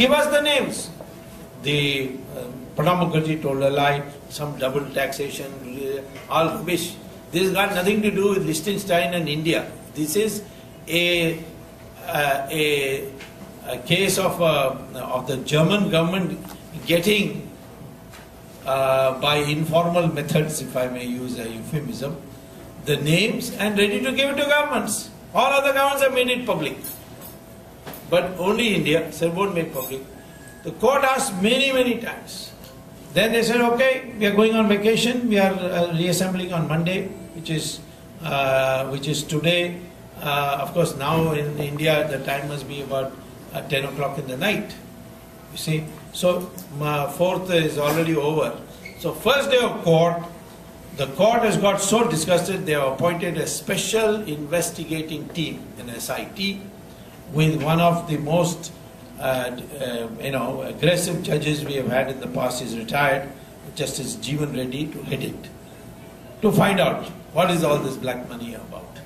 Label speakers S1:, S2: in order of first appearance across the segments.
S1: give us the names. The Pranab Mukherjee told a lie, some double taxation, all rubbish. This has got nothing to do with Liechtenstein and India. This is a case of the German government getting, by informal methods, if I may use a euphemism, the names and ready to give it to governments. All other governments have made it public. But only India, so it won't make public. The court asked many, many times. Then they said, okay, we are going on vacation, we are reassembling on Monday, which is today. Of course, now in India, the time must be about 10 o'clock in the night. You see, so 4th is already over. So first day of court, the court has got so disgusted, they have appointed a special investigating team, an SIT, with one of the most aggressive judges we have had in the past. Is retired, Justice Jeevan Reddy, to head it, to find out what is all this black money about.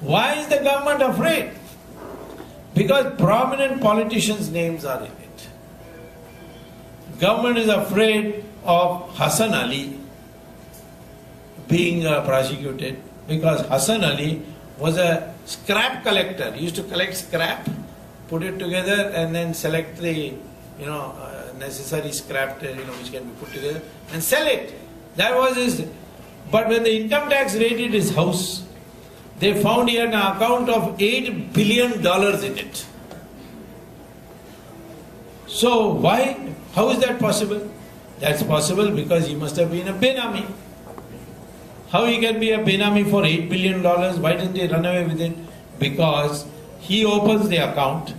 S1: Why is the government afraid? Because prominent politicians' names are in it. Government is afraid of Hassan Ali being prosecuted, because Hassan Ali was a scrap collector. He used to collect scrap, put it together, and then select the necessary scrap which can be put together and sell it. That was his. But when the income tax raided his house, they found he had an account of $8 billion in it. So why? How is that possible? That's possible because he must have been a Benami. How he can be a Benami for $8 billion? Why didn't he run away with it? Because he opens the account,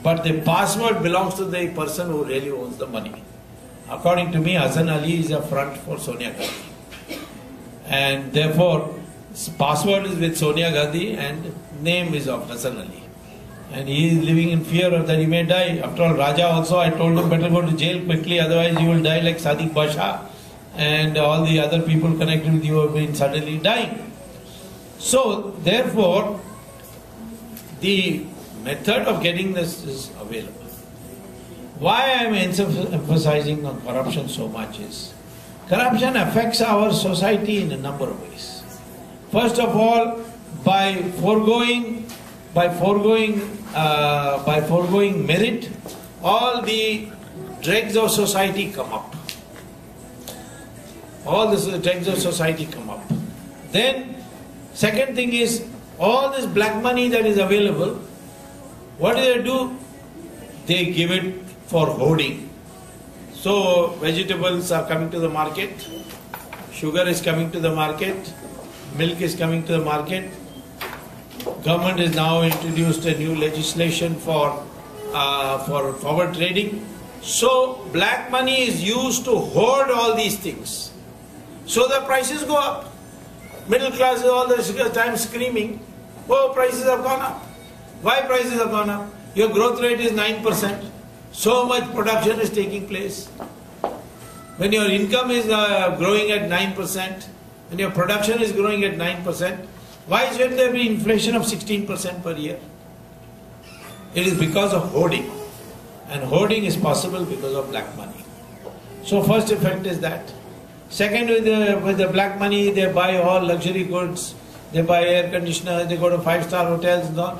S1: but the password belongs to the person who really owns the money. According to me, Hassan Ali is a front for Sonia Gandhi. And therefore, password is with Sonia Gandhi and name is of Hassan Ali. And he is living in fear of that he may die. After all, Raja also, I told him, better go to jail quickly, otherwise you will die like Sadiq Basha. And all the other people connected with you have been suddenly dying. So, therefore, the method of getting this is available. Why I am emphasizing on corruption so much is, corruption affects our society in a number of ways. First of all, by foregoing merit, all the dregs of society come up. All the dregs of society come up. Then, second thing is, all this black money that is available, what do? They give it for hoarding. So, vegetables are coming to the market, sugar is coming to the market, milk is coming to the market. Government has now introduced a new legislation for forward trading. So, black money is used to hoard all these things. So the prices go up. Middle class is all the time screaming, oh, prices have gone up. Why prices have gone up? Your growth rate is 9%. So much production is taking place. When your income is growing at 9%, when your production is growing at 9%, why shouldn't there be inflation of 16% per year? It is because of hoarding. And hoarding is possible because of black money. So first effect is that. Second, with the black money, they buy all luxury goods, they buy air conditioners, they go to 5-star hotels and all.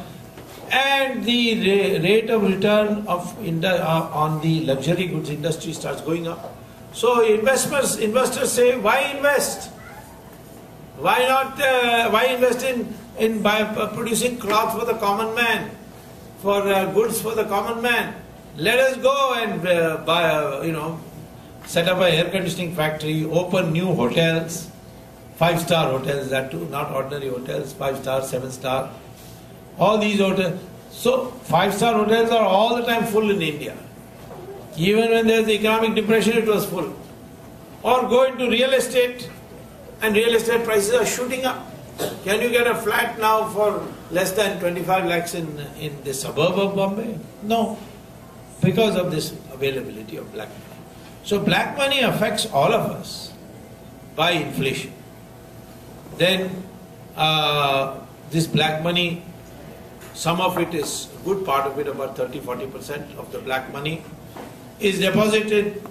S1: And the rate of return on the luxury goods industry starts going up. So investors say, why invest? Why not? Why invest in producing cloth for the common man, for goods for the common man? Let us go and buy, set up an air conditioning factory, open new hotels, 5-star hotels, that too, not ordinary hotels, 5-star, 7-star, all these hotels. So 5-star hotels are all the time full in India. Even when there is economic depression, it was full. Or go into real estate, and real estate prices are shooting up. Can you get a flat now for less than 25 lakhs in the suburb of Bombay? No, because of this availability of black money. So black money affects all of us by inflation. Then this black money some of it is, a good part of it, about 30-40% of the black money, is deposited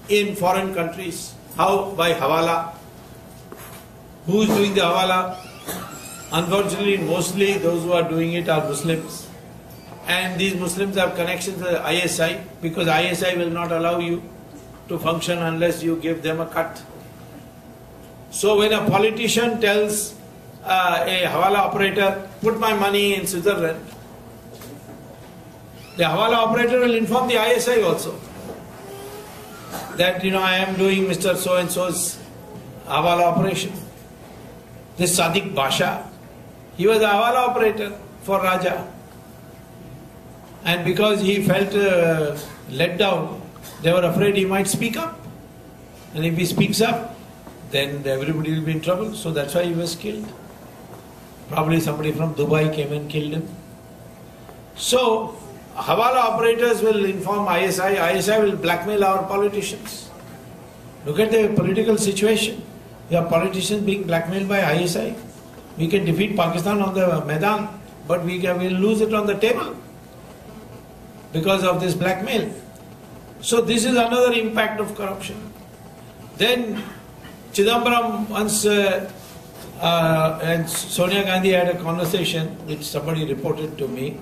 S1: in foreign countries. How? By hawala. Who is doing the hawala? Unfortunately, mostly those who are doing it are Muslims. And these Muslims have connections with ISI, because ISI will not allow you to function unless you give them a cut. So when a politician tells a hawala operator, put my money in Switzerland, the hawala operator will inform the ISI also that, I am doing Mr. So-and-so's hawala operation. This Sadiq Basha, he was a hawala operator for Raja. And because he felt let down, they were afraid he might speak up. And if he speaks up, then everybody will be in trouble. So that's why he was killed. Probably somebody from Dubai came and killed him. So, hawala operators will inform ISI, ISI will blackmail our politicians. Look at the political situation. You have politicians being blackmailed by ISI. We can defeat Pakistan on the Maidan, but we will lose it on the table because of this blackmail. So this is another impact of corruption. Then Chidambaram once and Sonia Gandhi had a conversation which somebody reported to me,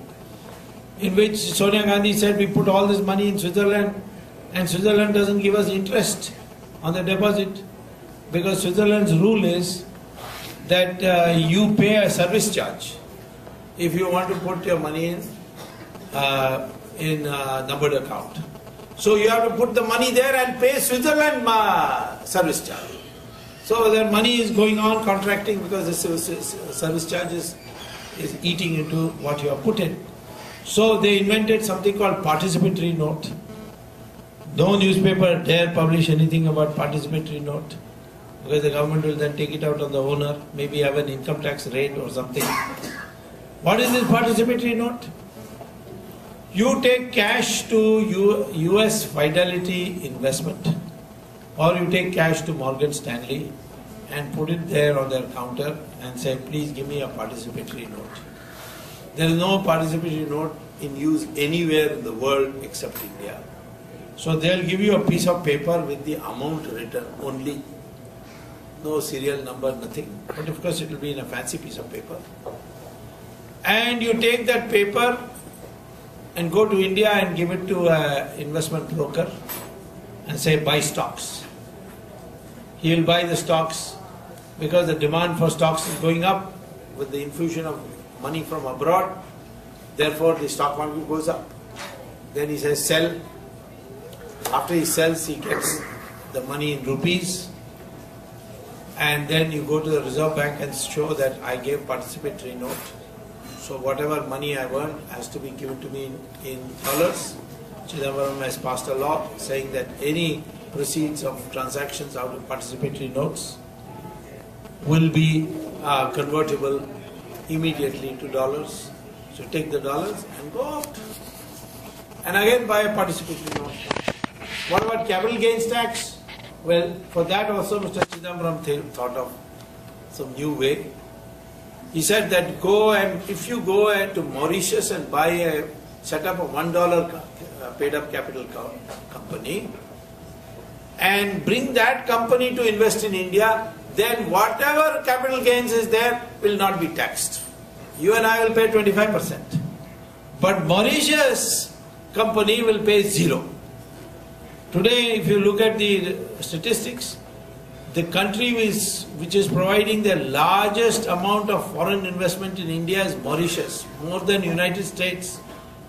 S1: in which Sonia Gandhi said, we put all this money in Switzerland and Switzerland doesn't give us interest on the deposit, because Switzerland's rule is that you pay a service charge if you want to put your money in a numbered account. So you have to put the money there and pay Switzerland service charge. So that money is going on contracting because the service charge is eating into what you have put in. So they invented something called participatory note. No newspaper dare publish anything about participatory note, because the government will then take it out on the owner, maybe have an income tax rate or something. What is this participatory note? You take cash to US Fidelity Investment, or you take cash to Morgan Stanley and put it there on their counter and say, please give me a participatory note. There is no participatory note in use anywhere in the world except India. So they'll give you a piece of paper with the amount written only. No serial number, nothing. But of course it will be in a fancy piece of paper. And you take that paper and go to India and give it to an investment broker and say, buy stocks. He will buy the stocks because the demand for stocks is going up with the infusion of money from abroad. Therefore the stock market goes up. Then he says sell. After he sells, he gets the money in rupees. And then you go to the Reserve Bank and show that I gave participatory note. So whatever money I earned has to be given to me in dollars. Chidambaram has passed a law saying that any proceeds of transactions out of participatory notes will be convertible immediately to dollars. So take the dollars and go out. And again buy a participatory note. What about capital gains tax? Well, for that also Mr. Chidambaram thought of some new way. He said that if you go to Mauritius and set up a $1 paid up capital company and bring that company to invest in India, then whatever capital gains is there will not be taxed. You and I will pay 25%. But Mauritius company will pay 0. Today, if you look at the statistics, the country which is providing the largest amount of foreign investment in India is Mauritius, more than United States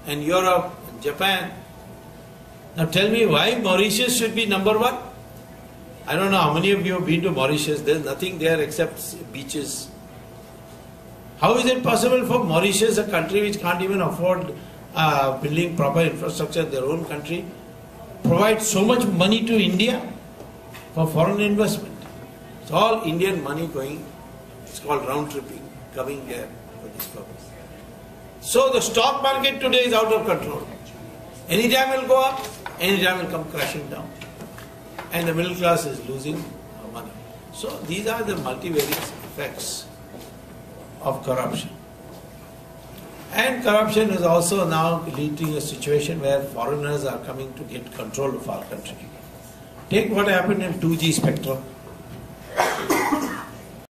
S1: and Europe and Japan. Now tell me why Mauritius should be number one? I don't know how many of you have been to Mauritius. There's nothing there except beaches. How is it possible for Mauritius, a country which can't even afford building proper infrastructure in their own country, provide so much money to India for foreign investment? It's all Indian money going, it's called round tripping, coming there for this purpose. So the stock market today is out of control. Anytime it will go up, anytime it will come crashing down. And the middle class is losing money. So these are the multivariate effects of corruption. And corruption is also now leading to a situation where foreigners are coming to get control of our country. Take what happened in 2G spectrum.